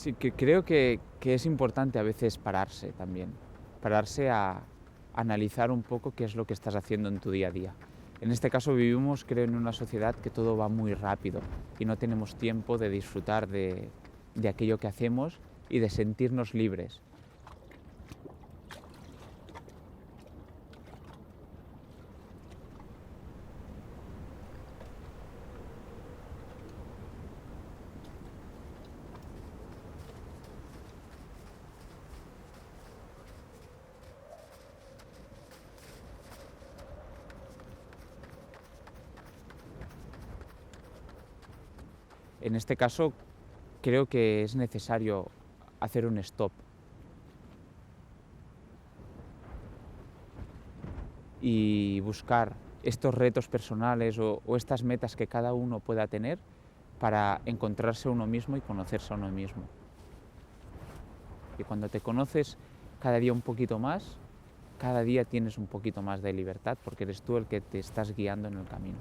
Sí, que creo que es importante a veces pararse también, pararse a analizar un poco qué es lo que estás haciendo en tu día a día. En este caso vivimos, creo, en una sociedad que todo va muy rápido y no tenemos tiempo de disfrutar de aquello que hacemos y de sentirnos libres. En este caso creo que es necesario hacer un stop y buscar estos retos personales o estas metas que cada uno pueda tener para encontrarse a uno mismo y conocerse a uno mismo. Y cuando te conoces cada día un poquito más, cada día tienes un poquito más de libertad porque eres tú el que te estás guiando en el camino.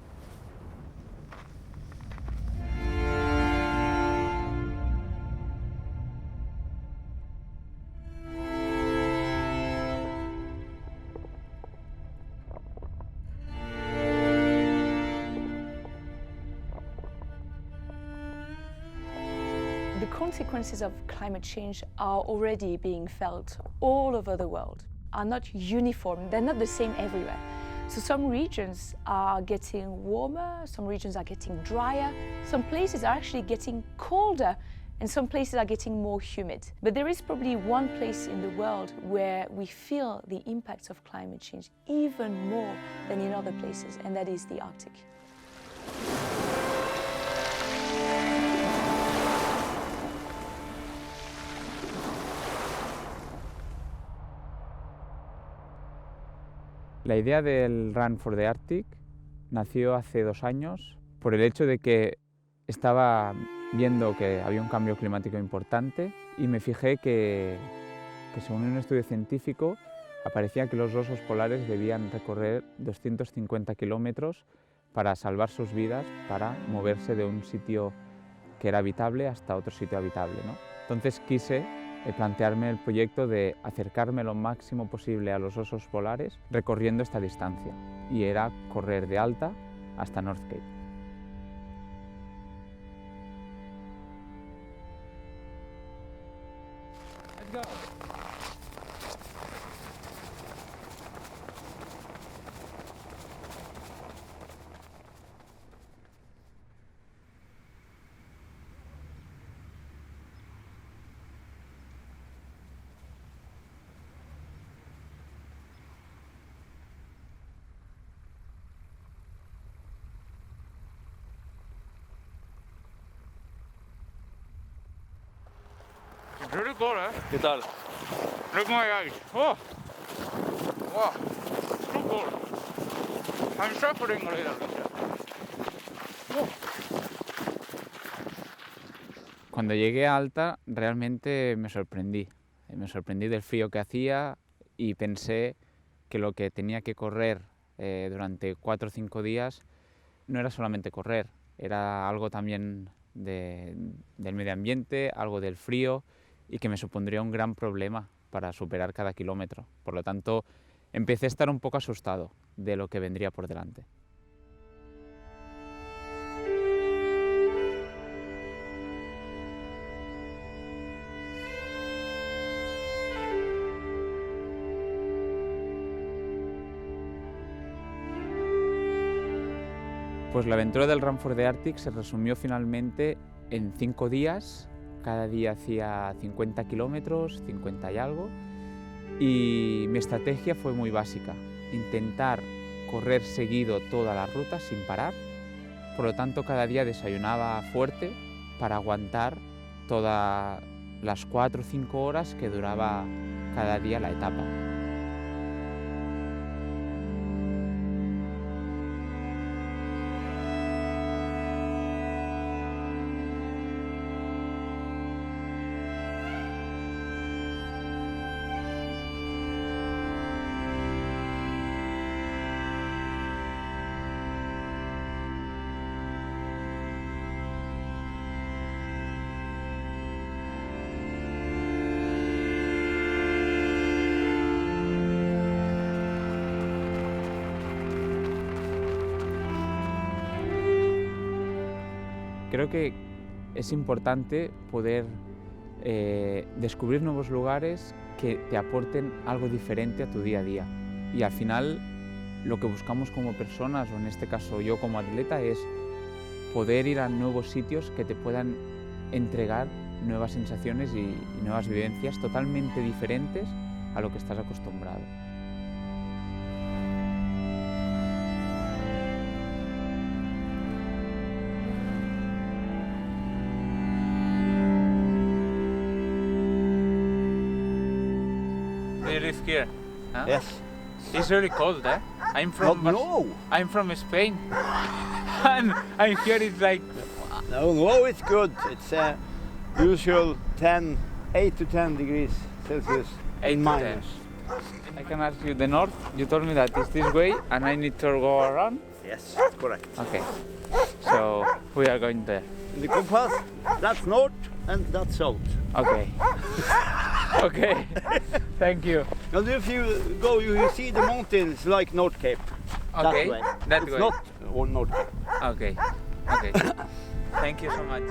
The consequences of climate change are already being felt all over the world, are not uniform, they're not the same everywhere. So some regions are getting warmer, some regions are getting drier, some places are actually getting colder, and some places are getting more humid. But there is probably one place in the world where we feel the impacts of climate change even more than in other places, and that is the Arctic. La idea del Run for the Arctic nació hace 2 años por el hecho de que estaba viendo que había un cambio climático importante y me fijé que según un estudio científico aparecía que los osos polares debían recorrer 250 kilómetros para salvar sus vidas, para moverse de un sitio que era habitable hasta otro sitio habitable, ¿no? Entonces quise plantearme el proyecto de acercarme lo máximo posible a los osos polares recorriendo esta distancia, y era correr de Alta hasta North Cape. Let's go. Really cool, ¿eh? ¿Qué tal? Look my eyes. Oh! Wow! So cool. I'm suffering a little bit. Oh. Cuando llegué a Alta realmente me sorprendí. Me sorprendí del frío que hacía y pensé que lo que tenía que correr durante 4 o 5 días no era solamente correr, era algo también del medio ambiente, algo del frío, y que me supondría un gran problema para superar cada kilómetro. Por lo tanto, empecé a estar un poco asustado de lo que vendría por delante. Pues la aventura del Run for the Arctic se resumió finalmente en 5 días. Cada día hacía 50 kilómetros, 50 y algo. Y mi estrategia fue muy básica: intentar correr seguido toda la ruta sin parar. Por lo tanto, cada día desayunaba fuerte para aguantar todas las 4 o 5 horas que duraba cada día la etapa. Creo que es importante poder descubrir nuevos lugares que te aporten algo diferente a tu día a día. Y al final lo que buscamos como personas, o en este caso yo como atleta, es poder ir a nuevos sitios que te puedan entregar nuevas sensaciones y nuevas vivencias totalmente diferentes a lo que estás acostumbrado. They live here. Huh? Yes. It's really cold, eh? I'm from Spain. And here it's like... No, it's good. It's usual 8 to 10 degrees Celsius. 8 to minus. 10. I can ask you the north. You told me that it's this way and I need to go around. Yes, correct. Okay. So we are going there. The compass, that's north and that's south. Okay. Okay. Thank you. And if you go, you see the mountains like North Cape. Okay. That way. That it's way. not on North Cape. Okay. Okay. Thank you so much.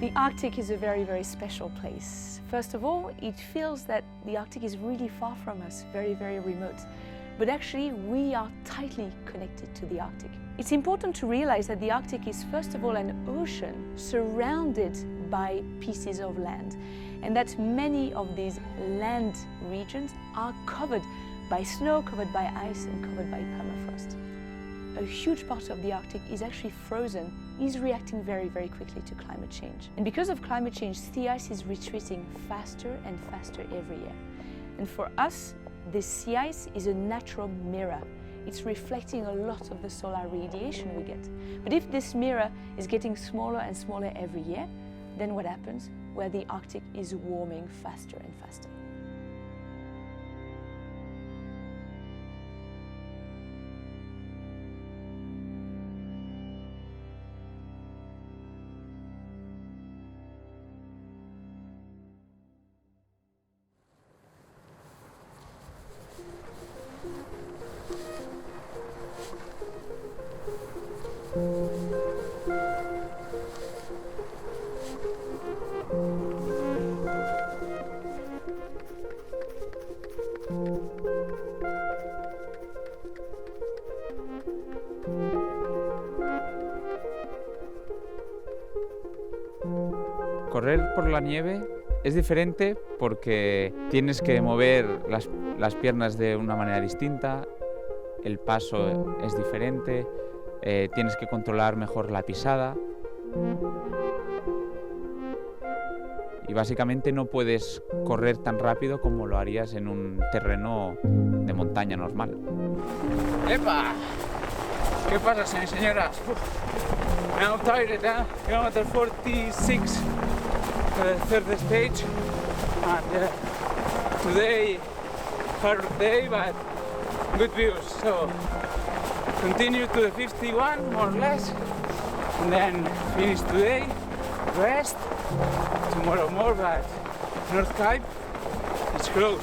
The Arctic is a very, very special place. First of all, it feels that the Arctic is really far from us, very, very remote. But actually, we are tightly connected to the Arctic. It's important to realize that the Arctic is, first of all, an ocean surrounded by pieces of land, and that many of these land regions are covered by snow, covered by ice, and covered by permafrost. A huge part of the Arctic is actually frozen, is reacting very, very quickly to climate change. And because of climate change, sea ice is retreating faster and faster every year. And for us, this sea ice is a natural mirror. It's reflecting a lot of the solar radiation we get. But if this mirror is getting smaller and smaller every year, then what happens? Well, the Arctic is warming faster and faster. Correr por la nieve es diferente porque tienes que mover las piernas de una manera distinta, el paso es diferente, tienes que controlar mejor la pisada y básicamente no puedes correr tan rápido como lo harías en un terreno de montaña normal. ¡Epa! ¿Qué pasa, señoras? Now tired, kilometer 46, third stage, and today hard day, but good views. So continue to the 51 more or less, and then finish today, rest, tomorrow more, but North Cape is close.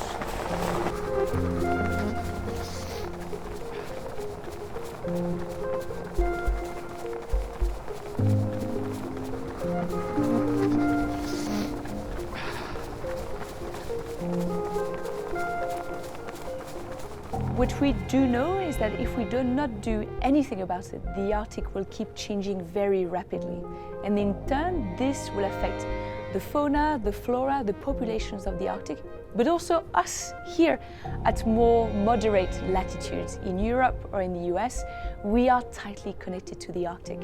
What we do know is that if we do not do anything about it, the Arctic will keep changing very rapidly. And in turn, this will affect the fauna, the flora, the populations of the Arctic, but also us here at more moderate latitudes in Europe or in the US. We are tightly connected to the Arctic.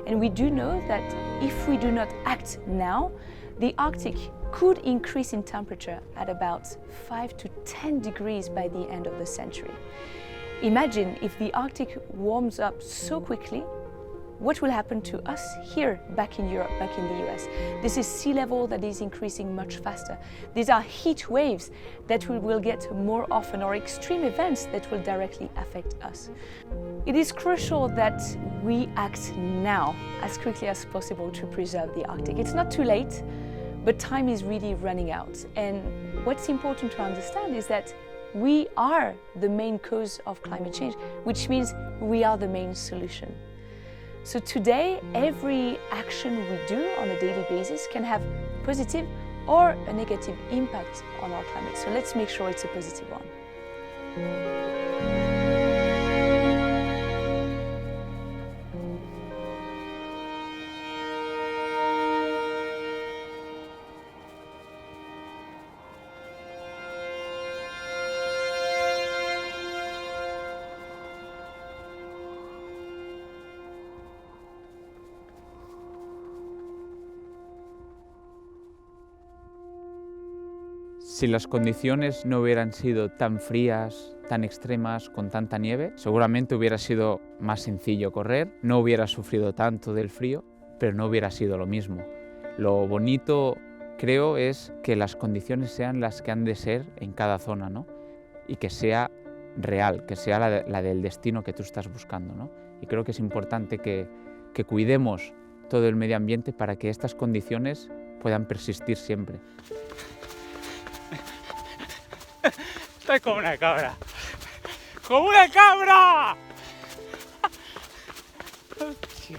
And we do know that if we do not act now, the Arctic could increase in temperature at about 5 to 10 degrees by the end of the century. Imagine if the Arctic warms up so quickly, what will happen to us here back in Europe, back in the US? This is sea level that is increasing much faster. These are heat waves that we will get more often, or extreme events that will directly affect us. It is crucial that we act now as quickly as possible to preserve the Arctic. It's not too late. but time is really running out. And what's important to understand is that we are the main cause of climate change, which means we are the main solution. So today, every action we do on a daily basis can have positive or a negative impact on our climate. So let's make sure it's a positive one. Si las condiciones no hubieran sido tan frías, tan extremas, con tanta nieve, seguramente hubiera sido más sencillo correr, no hubiera sufrido tanto del frío, pero no hubiera sido lo mismo. Lo bonito, creo, es que las condiciones sean las que han de ser en cada zona, ¿no? Y que sea real, que sea la del destino que tú estás buscando, ¿no? Y creo que es importante que cuidemos todo el medio ambiente para que estas condiciones puedan persistir siempre. Estoy como una cabra. ¡Como una cabra! Hostia.